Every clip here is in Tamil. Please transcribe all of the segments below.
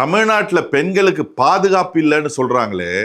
தமிழ்நாட்டுல பெண்களுக்கு பாதுகாப்பு இல்லைன்னு சொல்றாங்களே,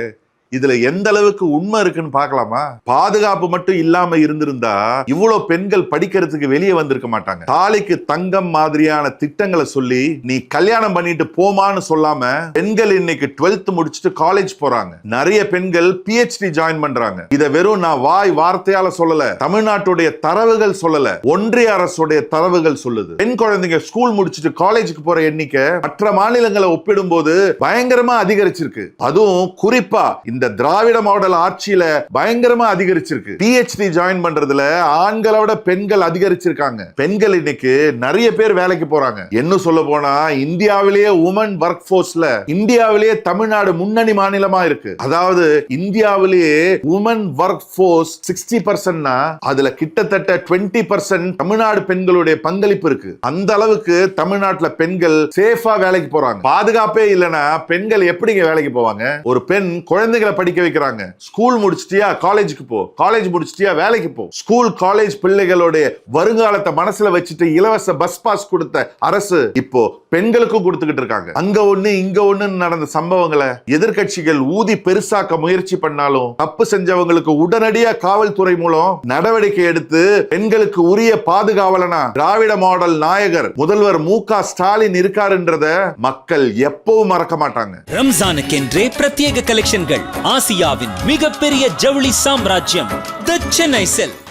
இதுல எந்த அளவுக்கு உண்மை இருக்குன்னு பார்க்கலாமா? பாதுகாப்பு மட்டும் இல்லாம இருந்திருந்தா இவ்வளவு பெண்கள் படிக்கிறதுக்கு வெளியே வந்திருக்க மாட்டாங்க. தாலிக்கு தங்கம் மாதிரியான திட்டங்களை சொல்லி நீ கல்யாணம் பண்ணிட்டு போமான்னு சொல்லாம பெண்கள் இன்னைக்கு 12th முடிச்சுட்டு காலேஜ் போறாங்க. நிறைய பெண்கள் PhD ஜாயின் பண்றாங்க. இத வெறும் நான் வாய் வார்த்தையால சொல்லல, தமிழ்நாட்டுடைய தரவுகள் சொல்லல, ஒன்றிய அரசுடைய தரவுகள் சொல்லுது. பெண் குழந்தைங்க ஸ்கூல் முடிச்சுட்டு காலேஜுக்கு போற எண்ணிக்கை மற்ற மாநிலங்களை ஒப்பிடும் போது பயங்கரமா அதிகரிச்சிருக்கு. அதுவும் குறிப்பா இந்த திராவிட மாடல் ஆட்சியில பயங்கரமா அதிகரிச்சிருக்கு. PhD ஜாயின் பண்றதுல ஆண்களை விட பெண்கள் அதிகரிச்சிருக்காங்க. பெண்கள் இன்னைக்கு நிறைய பேர் வேலைக்கு போறாங்க. என்ன சொல்ல போனா இந்தியாவிலேயே உமன் ஒர்க் போர்ஸ்ல இந்தியாவிலேயே தமிழ்நாடு முன்னணி மாநிலமா இருக்கு. அதாவது இந்தியாவிலேயே உமன் ஒர்க் போர்ஸ் 60%னா அதுல கிட்டத்தட்ட 20% தமிழ்நாடு பெண்களுடைய பங்களிப்பு இருக்கு. அந்த அளவுக்கு தமிழ்நாட்டுல பெண்கள் சேஃபா வேலைக்கு போறாங்க. பாதுகாப்பே இல்லைன்னா பெண்கள் எப்படிங்க வேலைக்கு போவாங்க? ஒரு பெண் குழந்தைகளை படிக்க வைக்கிறாங்க. ஸ்கூல் முடிச்சிட்டியா காலேஜுக்கு போ, காலேஜ் முடிச்சிட்டியா வேலைக்கு போ. ஸ்கூல் காலேஜ் பிள்ளைகளுடைய வருங்காலத்தை மனசுல வச்சுட்டு இலவச பஸ் பாஸ் கொடுத்த அரசு இப்போ பெண்களுக்கும் கொடுத்துக்கிட்டு இருக்காங்க. அங்க ஒண்ணு இங்க ஒண்ணு நடந்த சம்பவங்களை எதிர்கட்சிகள் ஊதி பெருசாக்க முயற்சி பண்ணாலும் தப்பு செஞ்சவங்களுக்கு உடனடியா காவல்துறை மூலம் நடவடிக்கை எடுத்து பெண்களுக்கு உரிய பாதுகாவலனா திராவிட மாடல் நாயகர் முதல்வர் மு.க. ஸ்டாலின் இருக்காருன்றத மக்கள் எப்பவும் மறக்க மாட்டாங்க. ரம்ஜானுக்கென்றே பிரத்யேக கலெக்ஷன்கள். ஆசியாவின் மிகப்பெரிய ஜவுளி சாம்ராஜ்யம் தி சென்னை சில்க்ஸ்.